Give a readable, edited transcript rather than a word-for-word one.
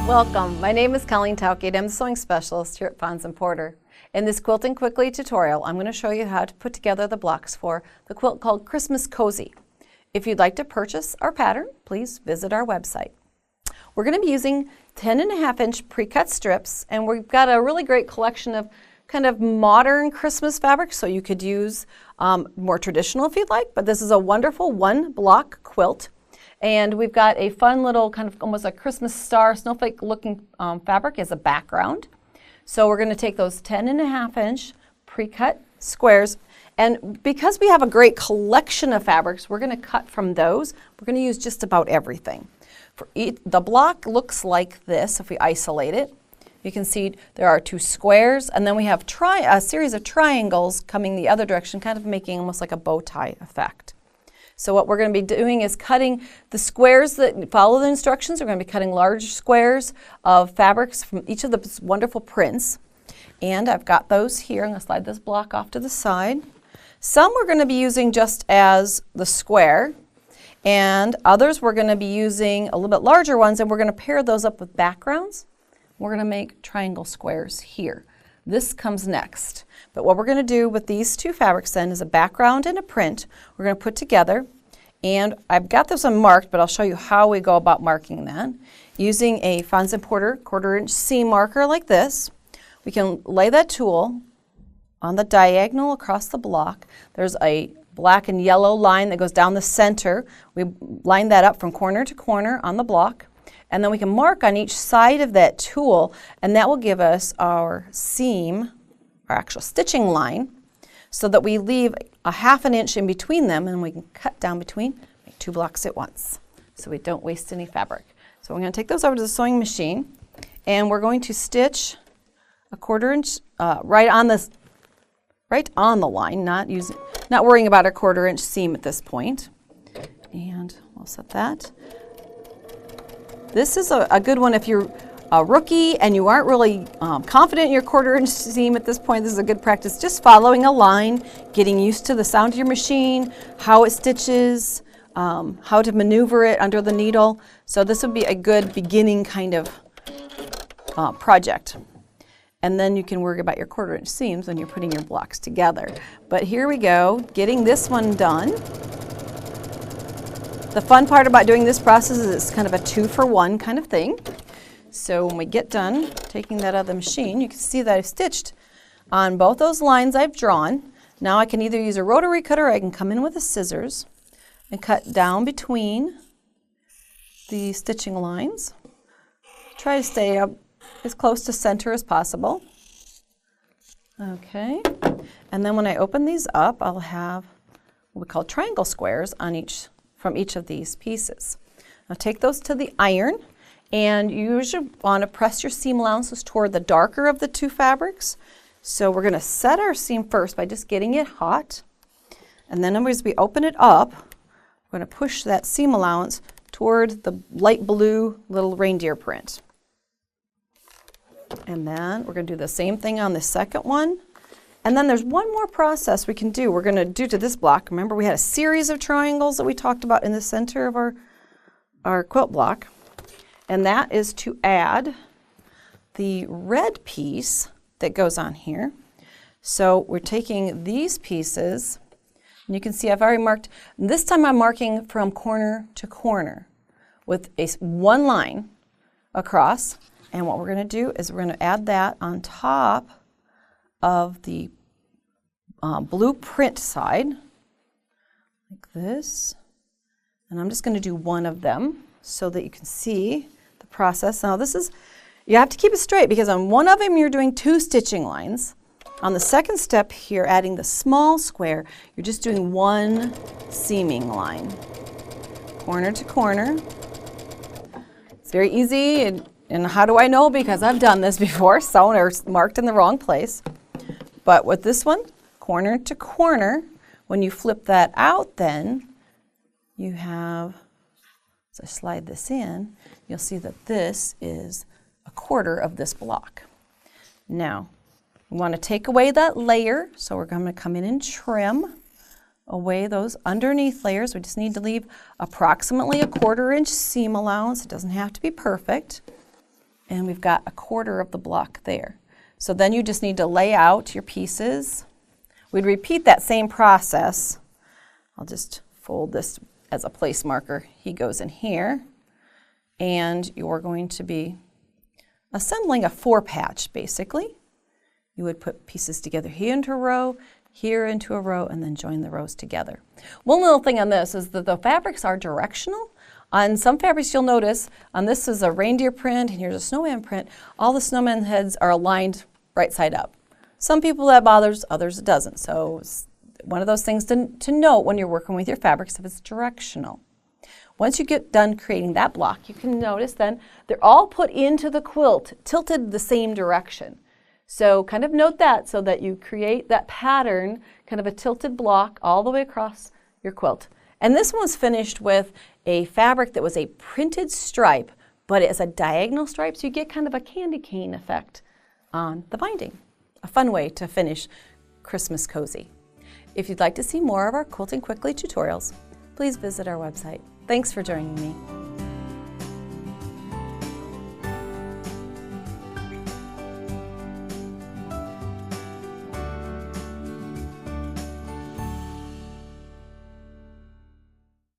Welcome, my name is Colleen Towkate. I'm the sewing specialist here at Fons & Porter. In this Quilting Quickly tutorial, I'm going to show you how to put together the blocks for the quilt called Christmas Cozy. If you'd like to purchase our pattern, please visit our website. We're going to be using 10.5-inch pre-cut strips, and we've got a really great collection of kind of modern Christmas fabrics, so you could use more traditional if you'd like, but this is a wonderful one-block quilt. And we've got a fun little kind of almost a Christmas star snowflake looking fabric as a background. So we're going to take those 10.5-inch pre-cut squares, and because we have a great collection of fabrics, we're going to cut from those. We're going to use just about everything. The block looks like this if we isolate it. You can see there are two squares, and then we have a series of triangles coming the other direction, kind of making almost like a bow tie effect. So what we're going to be doing is cutting the squares that follow the instructions. We're going to be cutting large squares of fabrics from each of the wonderful prints. And I've got those here. I'm going to slide this block off to the side. Some we're going to be using just as the square, and others we're going to be using a little bit larger ones, and we're going to pair those up with backgrounds. We're going to make triangle squares here. This comes next. But what we're going to do with these two fabrics then is a background and a print we're going to put together. And I've got this one marked, but I'll show you how we go about marking that. Using a Fons & Porter 1/4-inch seam marker like this, we can lay that tool on the diagonal across the block. There's a black and yellow line that goes down the center. We line that up from corner to corner on the block. And then we can mark on each side of that tool, and that will give us our seam, our actual stitching line, so that we leave a 1/2 inch in between them, and we can cut down between, make two blocks at once, so we don't waste any fabric. So we're going to take those over to the sewing machine, and we're going to stitch a 1/4 inch right on the line, not worrying about a 1/4 inch seam at this point. And we'll set that. This is a good one if you're a rookie and you aren't really confident in your 1/4 inch seam at this point. This is a good practice. Just following a line, getting used to the sound of your machine, how it stitches, how to maneuver it under the needle. So this would be a good beginning kind of project. And then you can worry about your 1/4 inch seams when you're putting your blocks together. But here we go, getting this one done. The fun part about doing this process is it's kind of a 2-for-1 kind of thing. So when we get done taking that out of the machine, you can see that I've stitched on both those lines I've drawn. Now I can either use a rotary cutter or I can come in with the scissors and cut down between the stitching lines. Try to stay up as close to center as possible. Okay, and then when I open these up, I'll have what we call triangle squares on from each of these pieces. Now take those to the iron, and you usually want to press your seam allowances toward the darker of the two fabrics. So we're going to set our seam first by just getting it hot, and then as we open it up, we're going to push that seam allowance toward the light blue little reindeer print. And then we're going to do the same thing on the second one. And then there's one more process we can do. We're going to do to this block. Remember, we had a series of triangles that we talked about in the center of our quilt block. And that is to add the red piece that goes on here. So we're taking these pieces, and you can see I've already marked. This time I'm marking from corner to corner with one line across. And what we're going to do is we're going to add that on top of the blueprint side, like this. And I'm just going to do one of them so that you can see the process. Now you have to keep it straight because on one of them you're doing 2 stitching lines. On the second step here, adding the small square, you're just doing 1 seaming line, corner to corner. It's very easy, and how do I know? Because I've done this before, sewn or marked in the wrong place. But with this one, corner to corner, when you flip that out then, you have, as I slide this in, you'll see that this is a 1/4 of this block. Now, we want to take away that layer, so we're going to come in and trim away those underneath layers. We just need to leave approximately a 1/4 inch seam allowance. It doesn't have to be perfect. and we've got 1/4 of the block there. So then you just need to lay out your pieces. We'd repeat that same process. I'll just fold this as a place marker. He goes in here, and you're going to be assembling a 4-patch basically. You would put pieces together here into a row, here into a row, and then join the rows together. One little thing on this is that the fabrics are directional. On some fabrics you'll notice, on this is a reindeer print and here's a snowman print, all the snowman heads are aligned right side up. Some people that bothers, others it doesn't. So it's one of those things to note when you're working with your fabrics if it's directional. Once you get done creating that block, you can notice then they're all put into the quilt, tilted the same direction. So kind of note that so that you create that pattern, kind of a tilted block all the way across your quilt. And this one's finished with a fabric that was a printed stripe, but it's a diagonal stripe, so you get kind of a candy cane effect on the binding. A fun way to finish Christmas cozy. If you'd like to see more of our Quilting Quickly tutorials, please visit our website. Thanks for joining me.